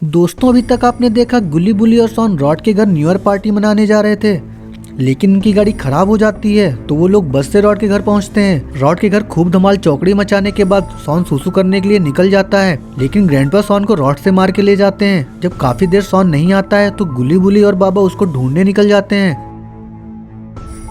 दोस्तों, अभी तक आपने देखा गुल्ली बुली और सॉन रॉड के घर न्यू ईयर पार्टी मनाने जा रहे थे, लेकिन उनकी गाड़ी खराब हो जाती है तो वो लोग बस से रॉड के घर पहुंचते हैं। रॉड के घर खूब धमाल चौकड़ी मचाने के बाद सॉन सुसु करने के लिए निकल जाता है, लेकिन ग्रैंडपा सॉन को रॉड से मार के ले जाते हैं। जब काफी देर सॉन नहीं आता है तो गुल्ली बुली और बाबा उसको ढूंढने निकल जाते हैं।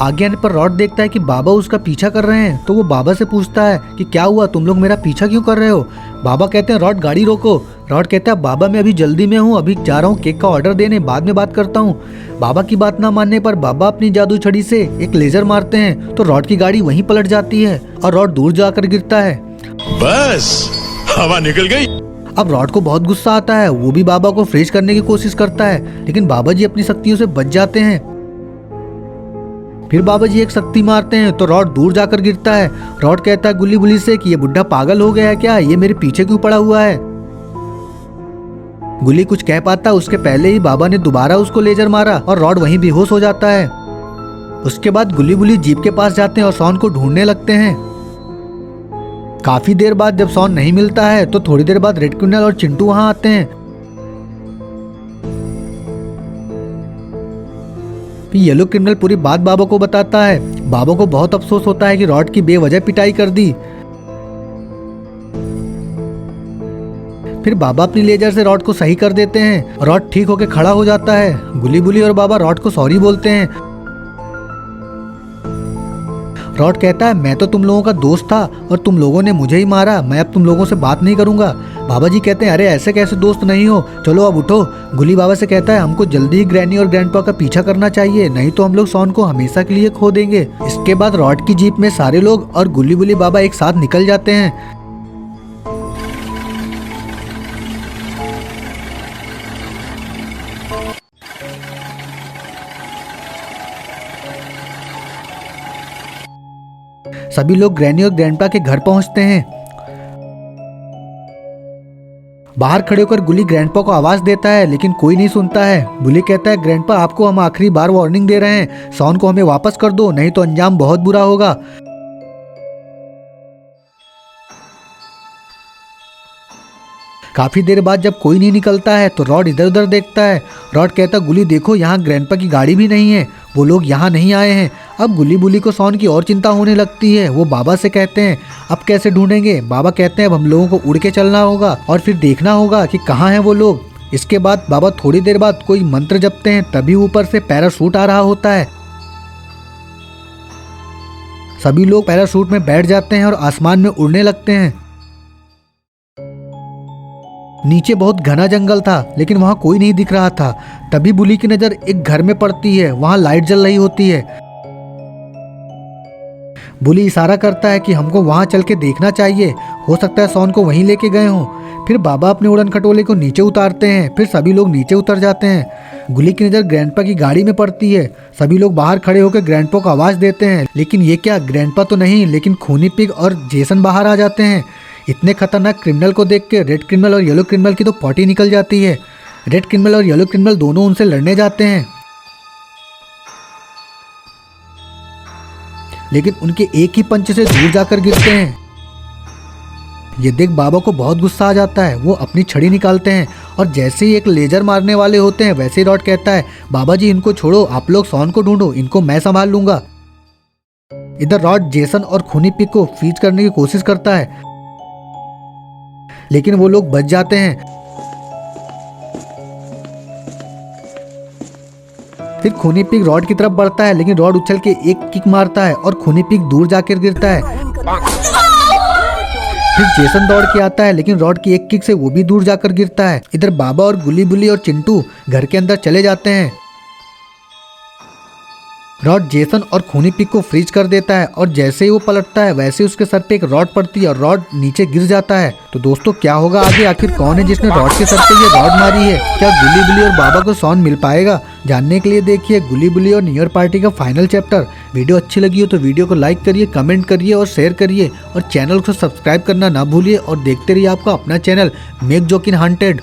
आगे आने पर रॉड देखता है कि बाबा उसका पीछा कर रहे हैं, तो वो बाबा से पूछता है कि क्या हुआ, तुम लोग मेरा पीछा क्यों कर रहे हो। बाबा कहते हैं रॉड गाड़ी रोको। रॉड कहता है बाबा मैं अभी जल्दी में हूँ, अभी जा रहा हूँ केक का ऑर्डर देने, बाद में बात करता हूँ। बाबा की बात ना मानने पर बाबा अपनी जादू छड़ी से एक लेजर मारते हैं तो रॉड की गाड़ी वहीं पलट जाती है और रॉड दूर जाकर गिरता है। बस हवा निकल गई। अब रॉड को बहुत गुस्सा आता है, वो भी बाबा को फ्रीज करने की कोशिश करता है, लेकिन बाबा जी अपनी शक्तियों से बच जाते हैं। फिर बाबा जी एक शक्ति मारते हैं तो रॉड दूर जाकर गिरता है। रॉड कहता है गुल्ली बुली से कि ये बुढ़ा पागल हो गया है क्या, ये मेरे पीछे क्यों पड़ा हुआ है। गुल्ली कुछ कह पाता उसके पहले ही बाबा ने दोबारा उसको लेजर मारा और रॉड वहीं बेहोश हो जाता है। उसके बाद गुल्ली बुली जीप के पास जाते हैं और सॉन को ढूंढने लगते हैं। काफी देर बाद जब सॉन नहीं मिलता है तो थोड़ी देर बाद रेड क्रिमिनल और चिंटू वहां आते हैं। येलो क्रिमिनल पूरी बात बाबा को बताता है। बाबा को बहुत अफसोस होता है कि रॉड की बेवजह पिटाई कर दी। फिर बाबा अपनी लेजर से रॉड को सही कर देते हैं। रॉड ठीक होकर खड़ा हो जाता है। गुल्ली बुली और बाबा रॉड को सॉरी बोलते हैं। रॉड कहता है मैं तो तुम लोगों का दोस्त था और तुम लोगों ने मुझे ही मारा, मैं अब तुम लोगों से बात नहीं करूंगा। बाबा जी कहते हैं अरे ऐसे कैसे दोस्त नहीं हो, चलो अब उठो। गुल्ली बाबा से कहता है हमको जल्दी ही ग्रैनी और ग्रैंडपा का पीछा करना चाहिए, नहीं तो हम लोग सॉन को हमेशा के लिए खो देंगे। इसके बाद रॉड की जीप में सारे लोग और गुल्ली बुली बाबा एक साथ निकल जाते हैं। सभी लोग ग्रैनी और ग्रैंडपा के घर पहुंचते हैं। बाहर खड़े होकर गुल्ली ग्रैंडपा को आवाज देता है, लेकिन कोई नहीं सुनता है। गुल्ली कहता है ग्रैंडपा आपको हम आखिरी बार वार्निंग दे रहे हैं, सॉन को हमें वापस कर दो, नहीं तो अंजाम बहुत बुरा होगा। काफी देर बाद जब कोई नहीं निकलता है तो रॉड इधर उधर देखता है। रॉड कहता है गुल्ली देखो यहाँ ग्रैंडपा की गाड़ी भी नहीं है, वो लोग यहाँ नहीं आए हैं। अब गुल्ली बुली को सॉन की और चिंता होने लगती है। वो बाबा से कहते हैं अब कैसे ढूंढेंगे। बाबा कहते हैं अब हम लोगों को उड़ के चलना होगा और फिर देखना होगा कि कहाँ हैं वो लोग। इसके बाद बाबा थोड़ी देर बाद कोई मंत्र जपते हैं, तभी ऊपर से पैराशूट आ रहा होता है। सभी लोग पैराशूट में बैठ जाते हैं और आसमान में उड़ने लगते हैं। नीचे बहुत घना जंगल था, लेकिन वहां कोई नहीं दिख रहा था। तभी बुली की नजर एक घर में पड़ती है, वहां लाइट जल रही होती है। बुली इशारा करता है कि हमको वहां चल के देखना चाहिए, हो सकता है सॉन को वहीं लेके गए हों। फिर बाबा अपने उड़न खटोले को नीचे उतारते हैं। फिर सभी लोग नीचे उतर जाते हैं। गुल्ली की नजर ग्रैंडपा की गाड़ी में पड़ती है। सभी लोग बाहर खड़े होकर ग्रैंडपा को आवाज देते हैं, लेकिन ये क्या ग्रैंडपा तो नहीं, लेकिन खूनी पिग और जेसन बाहर आ जाते हैं। इतने खतरनाक क्रिमिनल को देख के रेड क्रिमिनल और येलो क्रिमिनल की तो पॉटी निकल जाती है। रेड क्रिमिनल और येलो क्रिमिनल दोनों उनसे लड़ने जाते हैं, लेकिन उनके एक ही पंच से दूर जाकर गिरते हैं। ये देख बाबा को बहुत गुस्सा आ जाता है। वो अपनी छड़ी निकालते हैं और जैसे ही एक लेजर मारने वाले होते हैं वैसे ही रॉड कहता है बाबा जी इनको छोड़ो, आप लोग सॉन को ढूंढो, इनको मैं संभाल लूंगा। इधर रॉड जेसन और खूनी पिग को फ्रीज करने की कोशिश करता है, लेकिन वो लोग बच जाते हैं। फिर खूनी पिग रॉड की तरफ बढ़ता है, लेकिन रॉड उछल के एक किक मारता है और खूनी पिग दूर जाकर गिरता है। फिर जेसन दौड़ के आता है, लेकिन रॉड की एक किक से वो भी दूर जाकर गिरता है। इधर बाबा और गुल्ली बुली और चिंटू घर के अंदर चले जाते हैं। रॉड जेसन और खूनी पिग को फ्रीज कर देता है और जैसे ही वो पलटता है वैसे ही उसके सर पे एक रॉड पड़ती है और रॉड नीचे गिर जाता है। तो दोस्तों क्या होगा आगे, आखिर कौन है जिसने रॉड के सर पे ये रॉड मारी है। क्या गुल्ली बुली और बाबा को सॉन मिल पाएगा? जानने के लिए देखिए गुल्ली बुली और न्यू ईयर पार्टी का फाइनल चैप्टर। वीडियो अच्छी लगी हो तो वीडियो को लाइक करिए, कमेंट करिए और शेयर करिए और चैनल को सब्सक्राइब करना ना भूलिए। और देखते रहिए आपका अपना चैनल मेक जोकिन हंटेड।